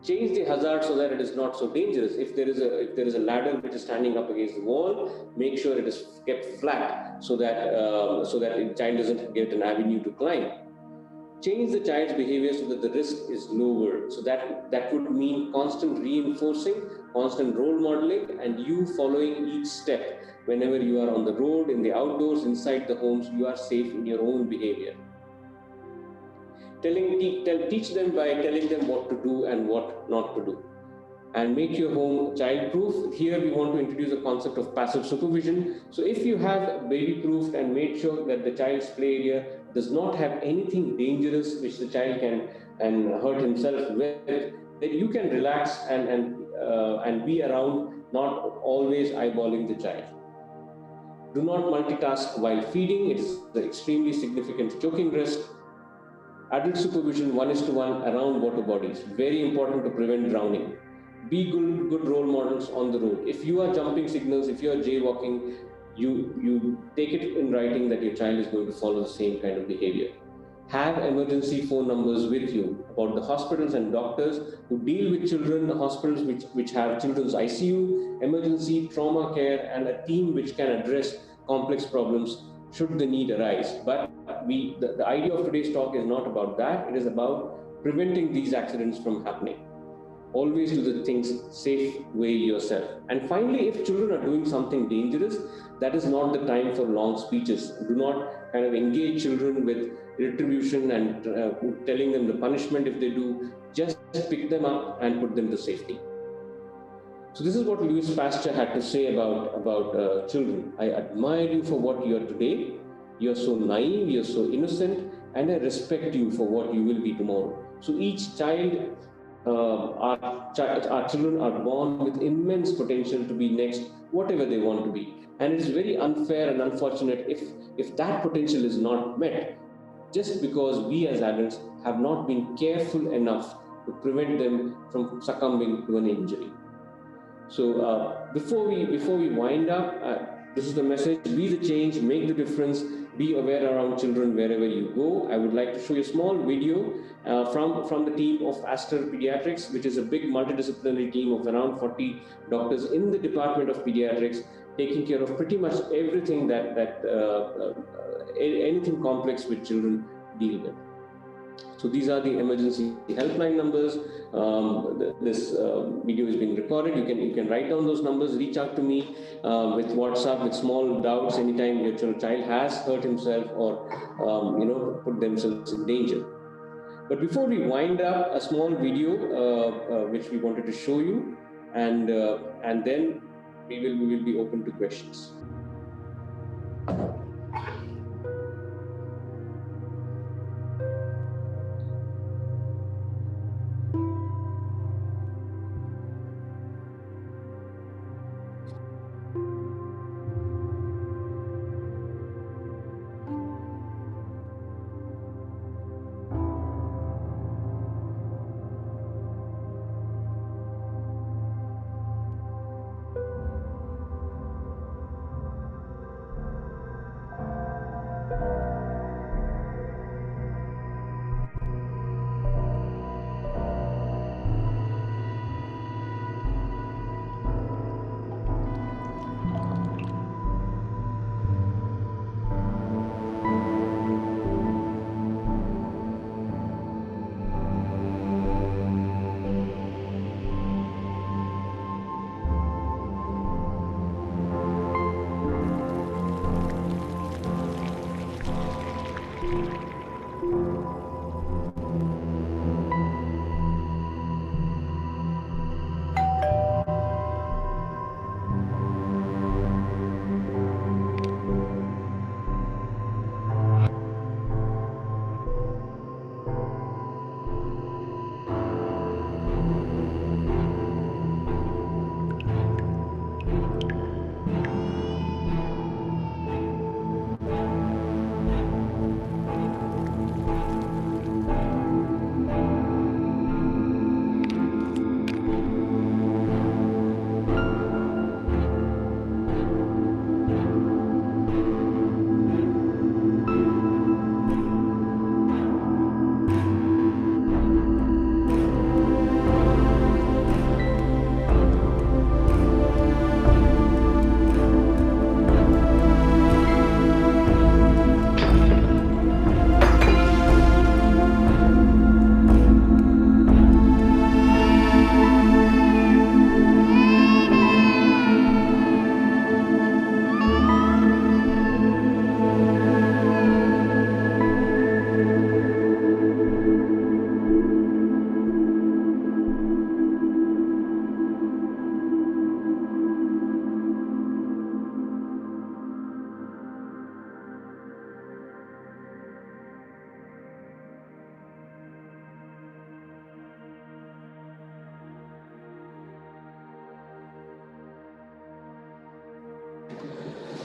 Change the hazard so that it is not so dangerous. If there is a ladder which is standing up against the wall, make sure it is kept flat so that the child doesn't get an avenue to climb. Change the child's behavior so that the risk is lower. So that would mean constant reinforcing, constant role modeling, and you following each step. Whenever you are on the road, in the outdoors, inside the homes, you are safe in your own behavior. Teach them by telling them what to do and what not to do. And make your home child-proof. Here we want to introduce a concept of passive supervision. So if you have baby-proofed and made sure that the child's play area does not have anything dangerous which the child can hurt himself with, then you can relax and be around, not always eyeballing the child. Do not multitask while feeding. It is an extremely significant choking risk. Adult supervision 1:1 around water bodies. Very important to prevent drowning. Be good role models on the road. If you are jumping signals, if you are jaywalking, you take it in writing that your child is going to follow the same kind of behavior. Have emergency phone numbers with you about the hospitals and doctors who deal with children, the hospitals which have children's ICU, emergency, trauma care, and a team which can address complex problems should the need arise. But the idea of today's talk is not about that. It is about preventing these accidents from happening. Always do the things safe way yourself. And finally, if children are doing something dangerous, that is not the time for long speeches. Do not kind of engage children with retribution and telling them the punishment if they do. Just pick them up and put them to safety. So this is what Louis Pasteur had to say about children. I admire you for what you are today. You are so naive, you are so innocent, and I respect you for what you will be tomorrow. So each child, our children are born with immense potential to be next, whatever they want to be. And it is very unfair and unfortunate if that potential is not met, just because we as adults have not been careful enough to prevent them from succumbing to an injury. So before we wind up, this is the message: be the change, make the difference, be aware around children wherever you go. I would like to show you a small video from the team of Aster Pediatrics, which is a big multidisciplinary team of around 40 doctors in the Department of Pediatrics, taking care of pretty much everything anything complex which children deal with. So these are the emergency helpline numbers. This video is being recorded. You can write down those numbers, reach out to me with WhatsApp with small doubts anytime your child has hurt himself or put themselves in danger. But before we wind up, a small video which we wanted to show you, and then we will be open to questions.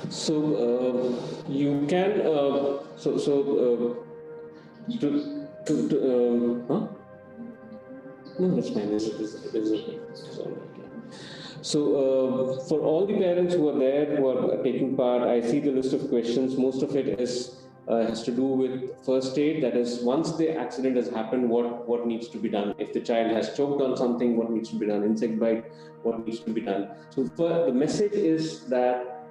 So you can huh? No, that's fine. This is okay. It's all right. So, for all the parents who are there, who are taking part, I see the list of questions. Most of it is has to do with first aid. That is, once the accident has happened, what needs to be done? If the child has choked on something, what needs to be done? Insect bite, what needs to be done? So, the message is that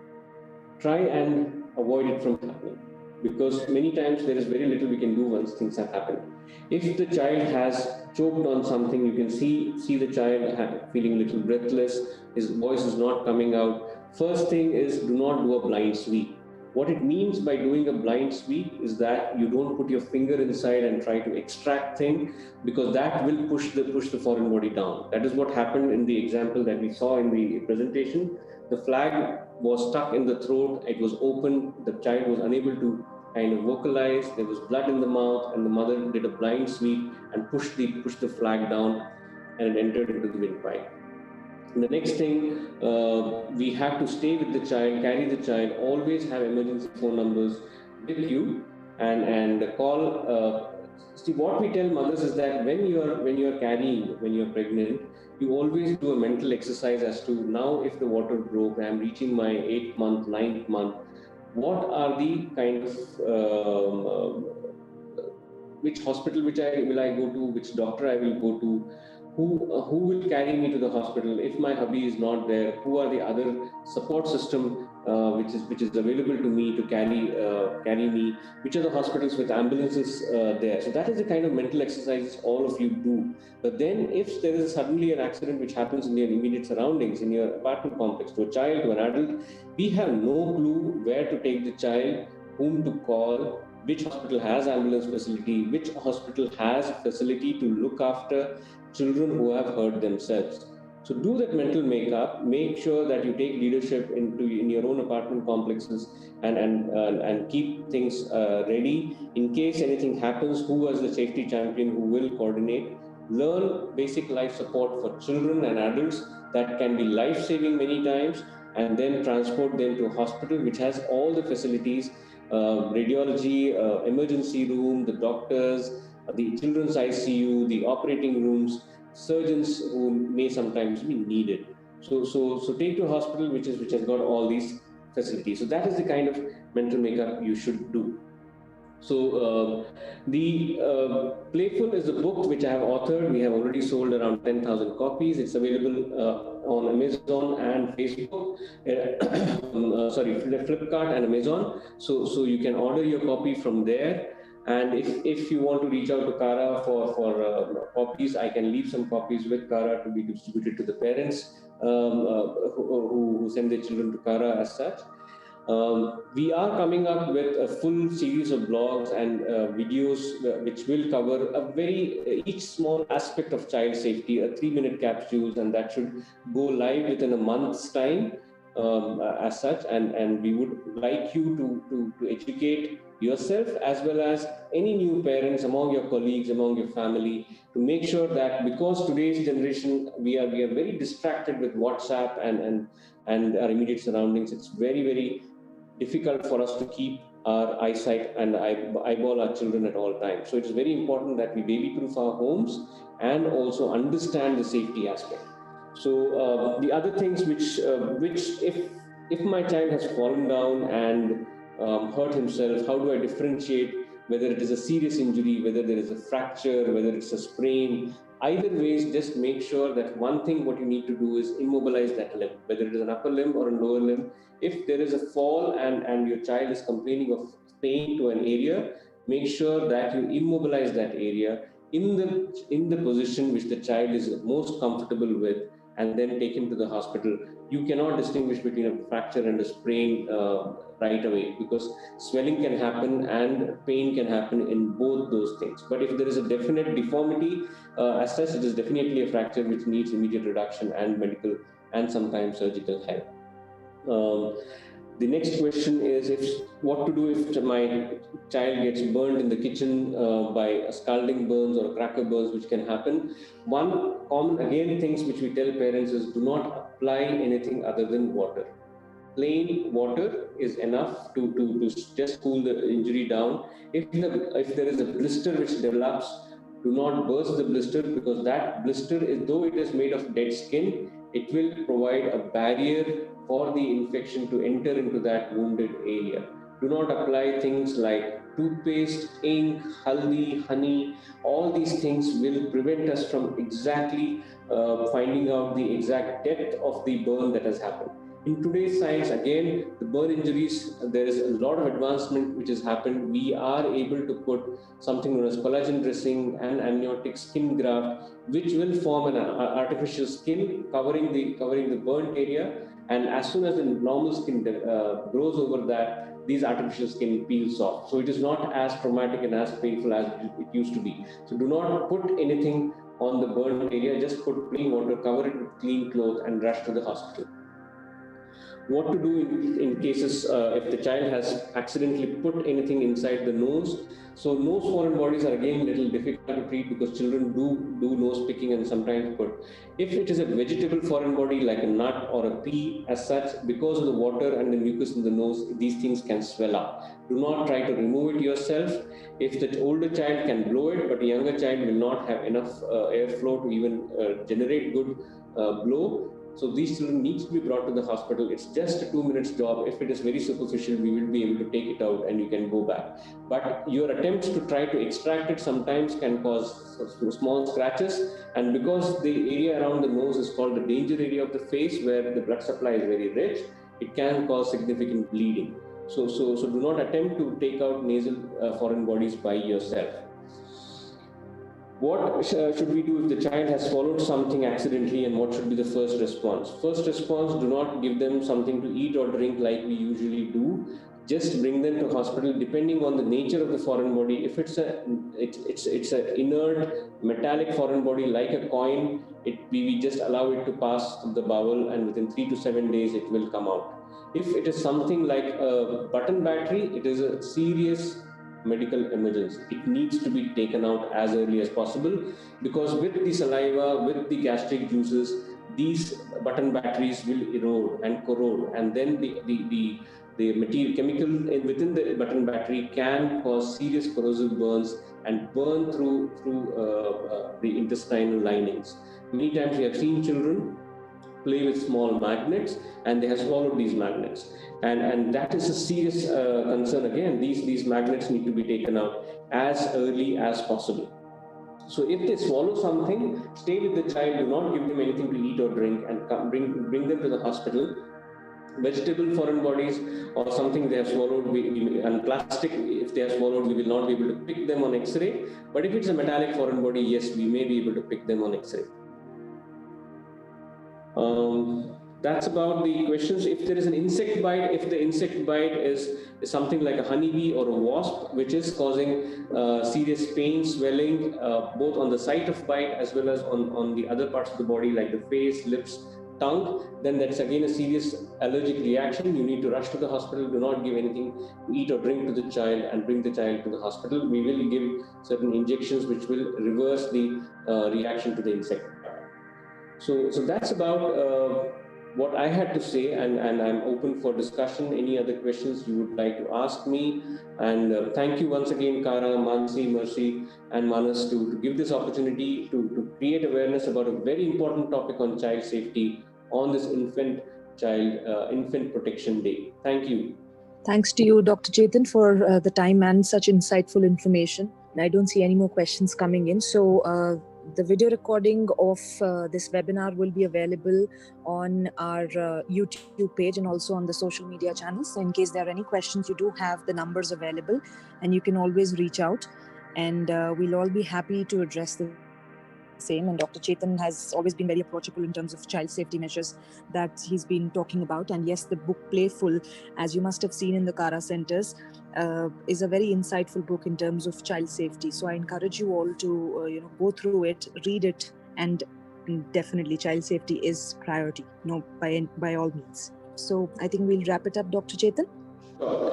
try and avoid it from happening, because many times there is very little we can do once things have happened. If the child has choked on something, you can see the child feeling a little breathless, his voice is not coming out. First thing is, do not do a blind sweep. What it means by doing a blind sweep is that you don't put your finger inside and try to extract thing, because that will push the foreign body down. That is what happened in the example that we saw in the presentation. The flag was stuck in the throat, it was open, the child was unable to kind of vocalize, there was blood in the mouth, and the mother did a blind sweep and pushed the flag down, and it entered into the windpipe. The next thing, we have to stay with the child, carry the child, always have emergency phone numbers with you, and call. See, what we tell mothers is that when you're carrying, when you're pregnant, you always do a mental exercise as to, now if the water broke, I'm reaching my 8th month, 9th month. What are the kind of which hospital which I go to, which doctor I will go to, who will carry me to the hospital if my hubby is not there, who are the other support system which is available to me to carry me, which are the hospitals with ambulances there. So that is the kind of mental exercises all of you do. But then if there is suddenly an accident which happens in your immediate surroundings, in your apartment complex, to a child, to an adult, we have no clue where to take the child, whom to call, which hospital has ambulance facility, which hospital has facility to look after children who have hurt themselves. So do that mental makeup. Make sure that you take leadership in your own apartment complexes, and keep things ready in case anything happens. Who is the safety champion who will coordinate? Learn basic life support for children and adults that can be life saving many times, and then transport them to a hospital which has all the facilities, radiology, emergency room, the doctors, the children's ICU, the operating rooms, surgeons who may sometimes be needed. So take to a hospital which has got all these facilities. So that is the kind of mental makeup you should do. So the Playful is a book which I have authored. We have already sold around 10,000 copies. It's available on Amazon and Facebook. Flipkart and Amazon. So you can order your copy from there. And if you want to reach out to Kara for copies, I can leave some copies with Kara to be distributed to the parents who send their children to Kara as such. We are coming up with a full series of blogs and videos which will cover each small aspect of child safety, a 3-minute capsules, and that should go live within a month's time, as such. And we would like you to educate yourself as well as any new parents among your colleagues, among your family, to make sure that, because today's generation, we are very distracted with WhatsApp and our immediate surroundings. It's very difficult for us to keep our eyesight and eyeball our children at all times. So it's very important that we baby-proof our homes and also understand the safety aspect. So the other things which if my child has fallen down and hurt himself, how do I differentiate whether it is a serious injury, whether there is a fracture, whether it's a sprain? Either ways, just make sure that one thing what you need to do is immobilize that limb, whether it is an upper limb or a lower limb. If there is a fall and your child is complaining of pain to an area, make sure that you immobilize that area in the position which the child is most comfortable with, and then take him to the hospital. You cannot distinguish between a fracture and a sprain right away, because swelling can happen and pain can happen in both those things. But if there is a definite deformity, as such, it is definitely a fracture which needs immediate reduction and medical and sometimes surgical help. The next question is, what to do if my child gets burned in the kitchen by scalding burns or cracker burns, which can happen. One common things which we tell parents is, do not apply anything other than water. plain water is enough to just cool the injury down. If there is a blister which develops, do not burst the blister, because that blister is, though it is made of dead skin, it will provide a barrier for the infection to enter into that wounded area. Do not apply things like toothpaste, ink, haldi, honey. All these things will prevent us from exactly finding out the exact depth of the burn that has happened. In today's science, again, the burn injuries, there is a lot of advancement which has happened. We are able to put something known as collagen dressing and amniotic skin graft, which will form an artificial skin covering the burnt area. And as soon as the normal skin grows over that, these artificial skin peels off. So it is not as traumatic and as painful as it used to be. So do not put anything on the burnt area. Just put plain water, cover it with clean cloth, and rush to the hospital. What to do in cases if the child has accidentally put anything inside the nose. So nose foreign bodies are again a little difficult to treat, because children do nose picking and sometimes put. If it is a vegetable foreign body like a nut or a pea as such, because of the water and the mucus in the nose, these things can swell up. Do not try to remove it yourself. If the older child can blow it, but a younger child will not have enough airflow to even generate good blow, so these children need to be brought to the hospital. It's just a 2 minutes job. If it is very superficial, we will be able to take it out and you can go back. But your attempts to try to extract it sometimes can cause small scratches. And because the area around the nose is called the danger area of the face, where the blood supply is very rich, it can cause significant bleeding. So do not attempt to take out nasal foreign bodies by yourself. What should we do if the child has swallowed something accidentally, and what should be the first response? First response, do not give them something to eat or drink like we usually do. Just bring them to hospital, depending on the nature of the foreign body. If it's an inert metallic foreign body like a coin, we just allow it to pass the bowel, and within 3 to 7 days it will come out. If it is something like a button battery, it is a serious medical emergency. It needs to be taken out as early as possible, because with the saliva, with the gastric juices, these button batteries will erode and corrode, and then the material chemical within the button battery can cause serious corrosive burns and burn through the intestinal linings. Many times we have seen children play with small magnets, and they have swallowed these magnets, and that is a serious concern. Again, these magnets need to be taken out as early as possible. So if they swallow something, stay with the child. Do not give them anything to eat or drink, and bring them to the hospital. Vegetable foreign bodies or something they have swallowed, and plastic, if they have swallowed, we will not be able to pick them on X-ray. But if it's a metallic foreign body, yes, we may be able to pick them on X-ray. That's about the questions. If there is an insect bite, if the insect bite is something like a honeybee or a wasp, which is causing serious pain, swelling, both on the site of bite as well as on the other parts of the body, like the face, lips, tongue, then that's again a serious allergic reaction. You need to rush to the hospital. Do not give anything to eat or drink to the child, and bring the child to the hospital. We will give certain injections which will reverse the reaction to the insect. So that's about what I had to say, and I'm open for discussion. Any other questions you would like to ask me? And thank you once again, Kara, Mansi, Mercy, and Manas, to give this opportunity to create awareness about a very important topic on child safety on this Infant Protection Day. Thank you. Thanks to you, Dr. Chetan, for the time and such insightful information. I don't see any more questions coming in. So the video recording of this webinar will be available on our YouTube page and also on the social media channels. So in case there are any questions, you do have the numbers available, and you can always reach out, and we'll all be happy to address the same. And Dr. Chetan has always been very approachable in terms of child safety measures that he's been talking about. And yes, the book Playful, as you must have seen in the Kara centers, is a very insightful book in terms of child safety. So I encourage you all to go through it, read it, and definitely child safety is priority, by all means. So I think we'll wrap it up, Dr. Chetan.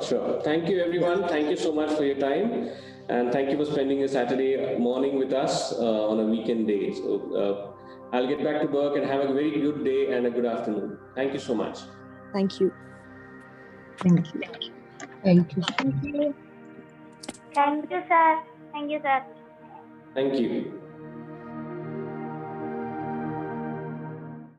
Sure. Thank you, everyone. Thank you so much for your time. And thank you for spending a Saturday morning with us on a weekend day. So I'll get back to work, and have a very good day and a good afternoon. Thank you so much. Thank you. Thank you. Thank you. Thank you. Thank you, sir. Thank you, sir. Thank you.